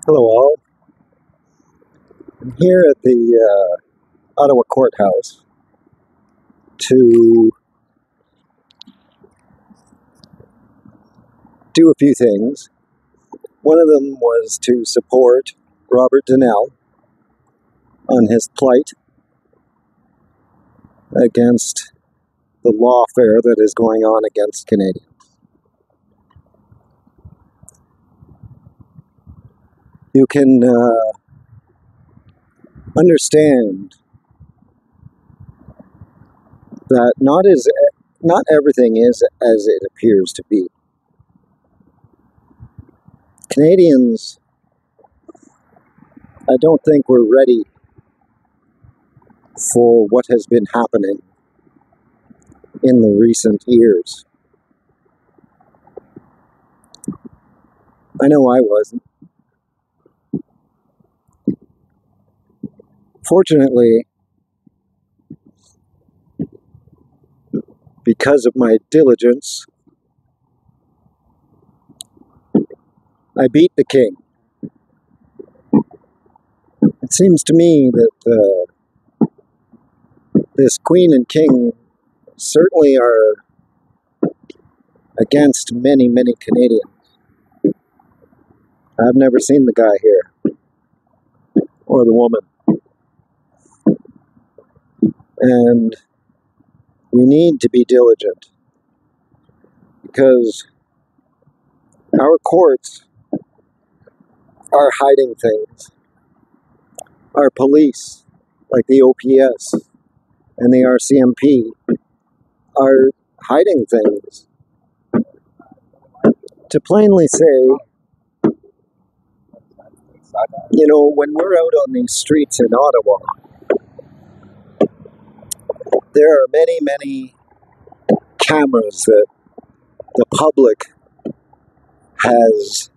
Hello, all. I'm here at the Ottawa Courthouse to do a few things. One of them was to support Robert Donnell on his plight against the lawfare that is going on against Canadians. You can understand that not everything is as it appears to be. Canadians, I don't think we're ready for what has been happening in the recent years. I know I wasn't. Fortunately, because of my diligence, I beat the king. It seems to me that this queen and king certainly are against many, many Canadians. I've never seen the guy here, or the woman. And we need to be diligent, because our courts are hiding things. Our police, like the OPS and the RCMP, are hiding things. To plainly say, when we're out on these streets in Ottawa, there are many, many cameras that the public has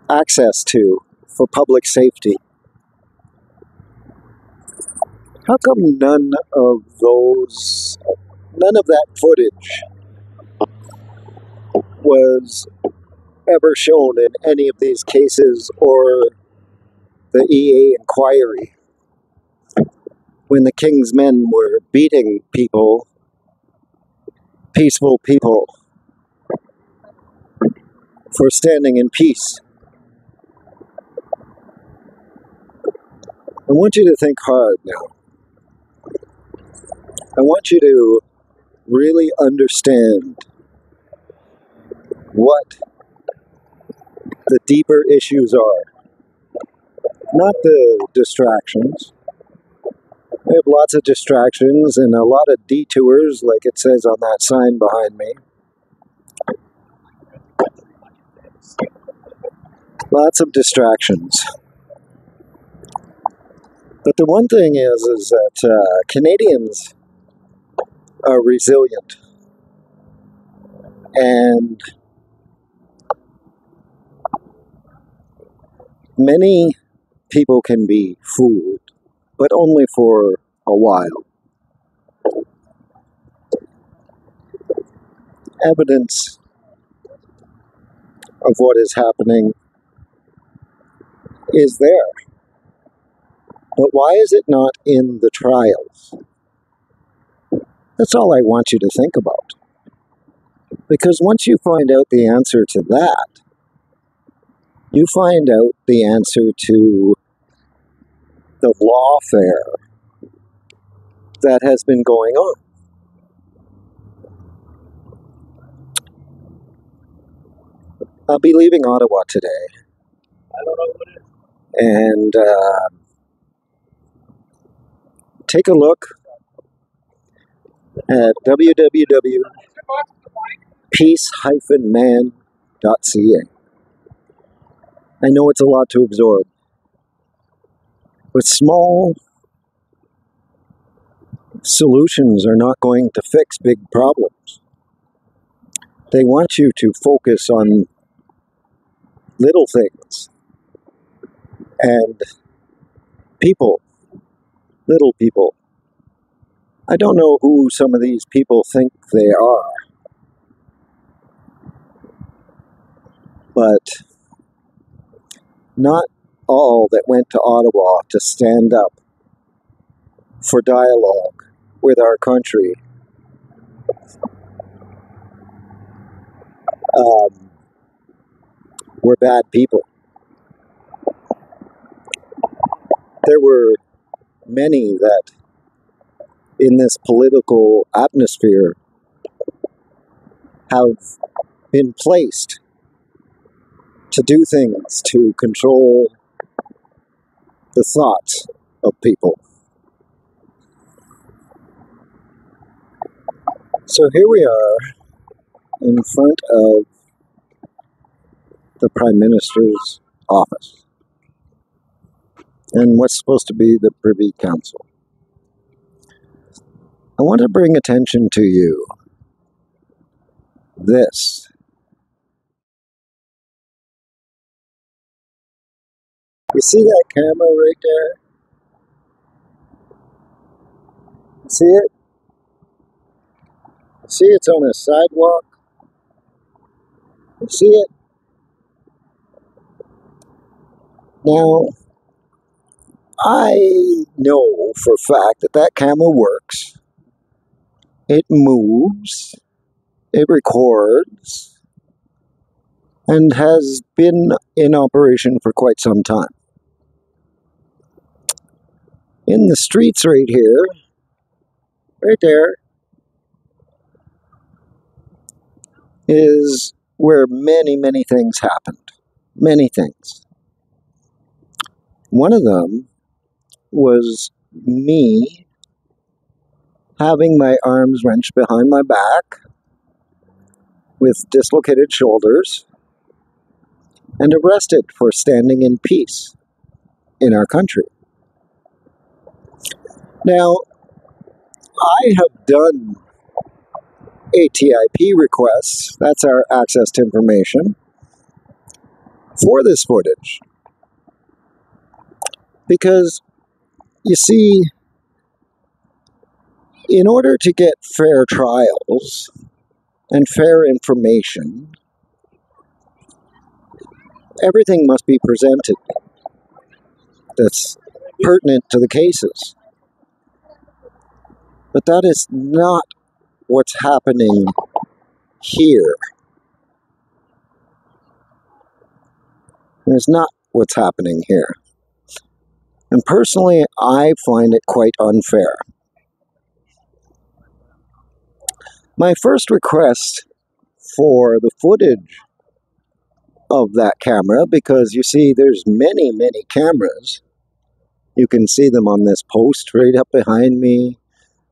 access to for public safety. How come none of that footage was ever shown in any of these cases or the EA inquiry when the King's men were beating people, peaceful people, for standing in peace? I want you to think hard now. I want you to really understand what the deeper issues are, not the distractions. We have lots of distractions and a lot of detours, like it says on that sign behind me. Lots of distractions. But the one thing is that Canadians are resilient. And many people can be fooled, but only for a while. Evidence of what is happening is there. But why is it not in the trials? That's all I want you to think about. Because once you find out the answer to that, you find out the answer to the lawfare that has been going on. I'll be leaving Ottawa today. And take a look at www.peace-man.ca. I know it's a lot to absorb, but small solutions are not going to fix big problems. They want you to focus on little things and people, little people. I don't know who some of these people think they are, but not all that went to Ottawa to stand up for dialogue with our country um, were bad people. There were many that, in this political atmosphere, have been placed to do things to control the thoughts of people. So here we are in front of the Prime Minister's office and what's supposed to be the Privy Council. I want to bring attention to you this. You see that camera right there? See it? See it's on a sidewalk? You see it? Now, I know for a fact that that camera works. It moves, it records, and has been in operation for quite some time. In the streets right here, right there, is where many, many things happened. Many things. One of them was me having my arms wrenched behind my back with dislocated shoulders and arrested for standing in peace in our country. Now, I have done ATIP requests, that's our access to information, for this footage. Because, you see, in order to get fair trials and fair information, everything must be presented that's pertinent to the cases. But that is not what's happening here. It's not what's happening here. And personally, I find it quite unfair. My first request for the footage of that camera, because you see there's many, many cameras. You can see them on this post right up behind me.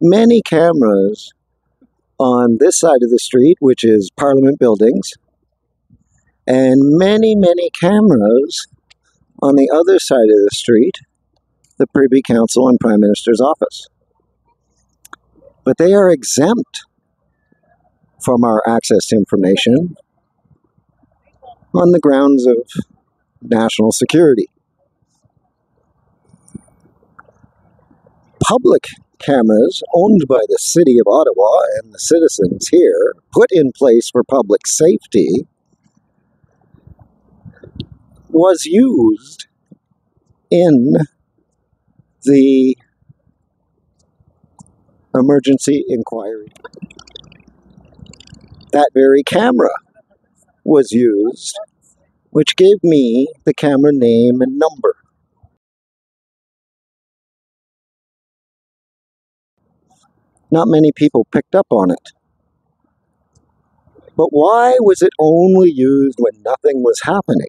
Many cameras on this side of the street, which is Parliament buildings, and many, many cameras on the other side of the street, the Privy Council and Prime Minister's office. But they are exempt from our access to information on the grounds of national security. Public cameras owned by the City of Ottawa and the citizens here, put in place for public safety, was used in the emergency inquiry. That very camera was used, which gave me the camera name and number. Not many people picked up on it. But why was it only used when nothing was happening?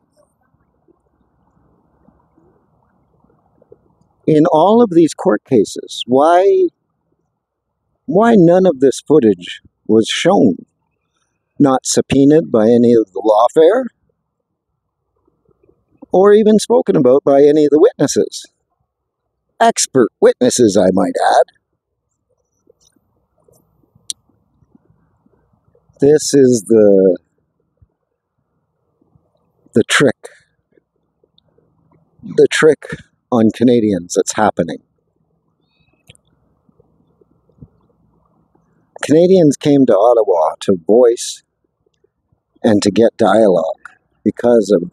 In all of these court cases, why none of this footage was shown? Not subpoenaed by any of the lawfare, or even spoken about by any of the witnesses. Expert witnesses, I might add. This is the trick. The trick on Canadians that's happening. Canadians came to Ottawa to voice and to get dialogue because of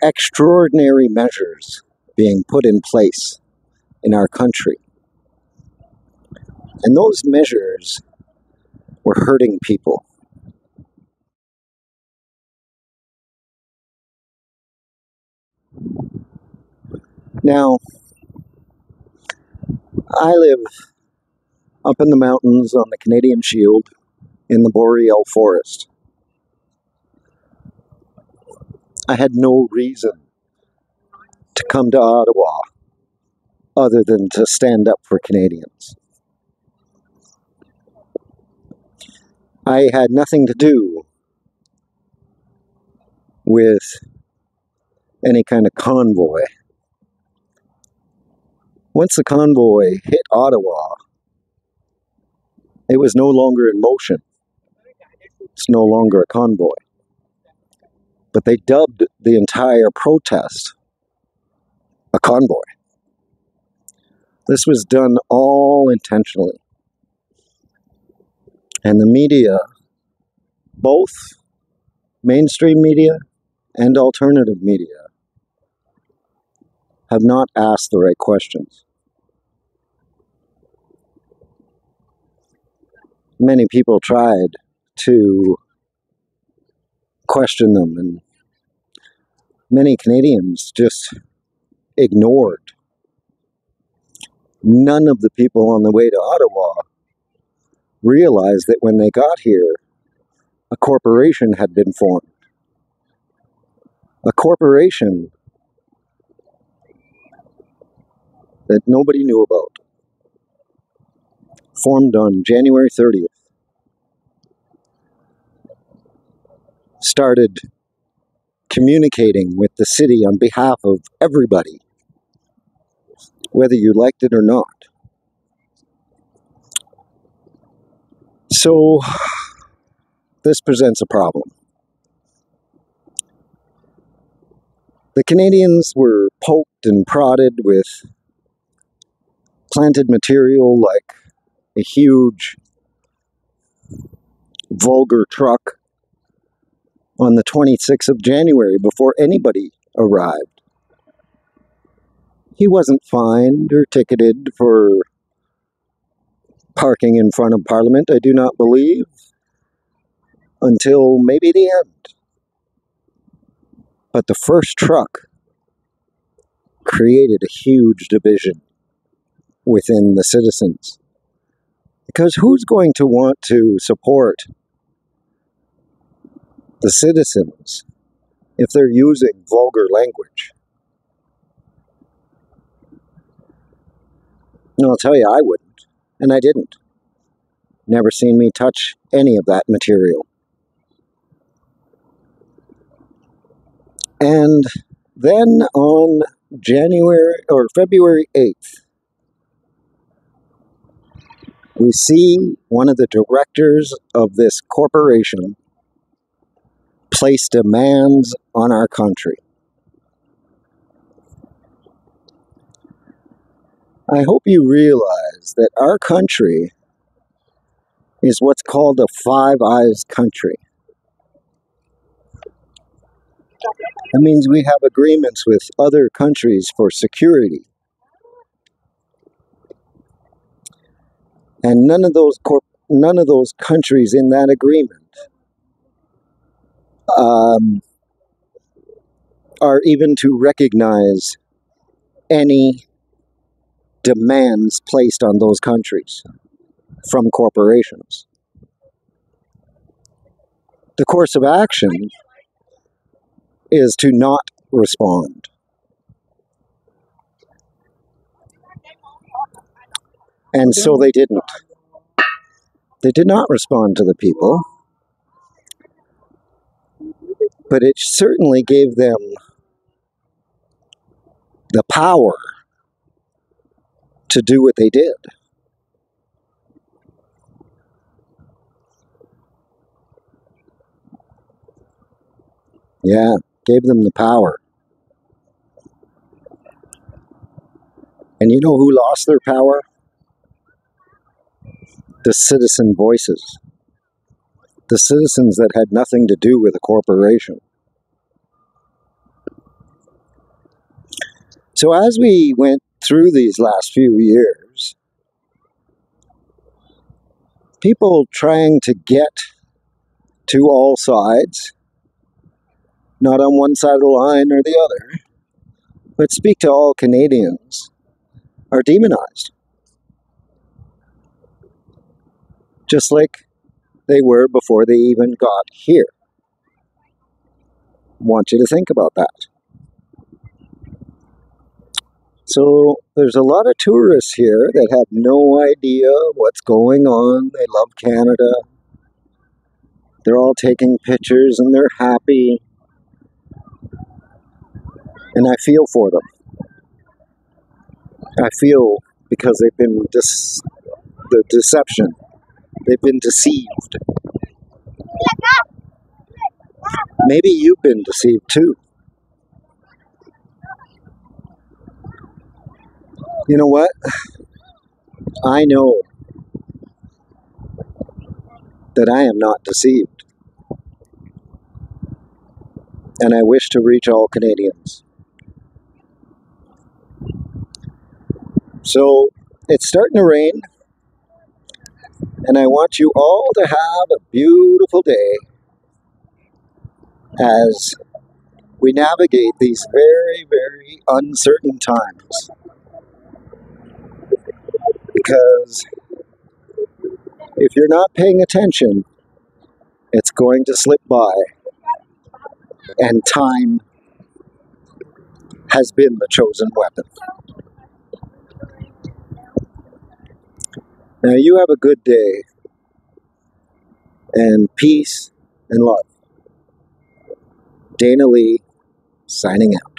extraordinary measures being put in place in our country. And those measures were hurting people. Now, I live up in the mountains on the Canadian Shield in the Boreal Forest. I had no reason to come to Ottawa other than to stand up for Canadians. I had nothing to do with any kind of convoy. Once the convoy hit Ottawa, it was no longer in motion. It's no longer a convoy. But they dubbed the entire protest a convoy. This was done all intentionally. And the media, both mainstream media and alternative media, have not asked the right questions. Many people tried to question them, and many Canadians just ignored. None of the people on the way to Ottawa realized that when they got here, a corporation had been formed. A corporation that nobody knew about, formed on January 30th, started communicating with the city on behalf of everybody, whether you liked it or not. So, this presents a problem. The Canadians were poked and prodded with planted material like a huge, vulgar truck on the 26th of January before anybody arrived. He wasn't fined or ticketed for parking in front of Parliament, I do not believe, until maybe the end. But the first truck created a huge division within the citizens. Because who's going to want to support the citizens if they're using vulgar language? And I'll tell you, I wouldn't. And I didn't. Never seen me touch any of that material. And then on February 8th, we see one of the directors of this corporation place demands on our country. I hope you realize that our country is what's called a Five Eyes country. That means we have agreements with other countries for security. And none of those countries in that agreement are even to recognize any demands placed on those countries from corporations. The course of action is to not respond. And so they didn't. They did not respond to the people, but it certainly gave them the power to do what they did. Yeah, gave them the power. And you know who lost their power? The citizen voices. The citizens that had nothing to do with a corporation. So as we went through these last few years, people trying to get to all sides, not on one side of the line or the other, but speak to all Canadians, are demonized. Just like they were before they even got here. I want you to think about that. So there's a lot of tourists here that have no idea what's going on. They love Canada. They're all taking pictures and they're happy. And I feel for them. I feel because they've been the deception. They've been deceived. Maybe you've been deceived too. You know what? I know that I am not deceived. And I wish to reach all Canadians. So it's starting to rain. And I want you all to have a beautiful day as we navigate these very, very uncertain times. Because if you're not paying attention, it's going to slip by. And time has been the chosen weapon. Now you have a good day, and peace and love. Dana Lee, signing out.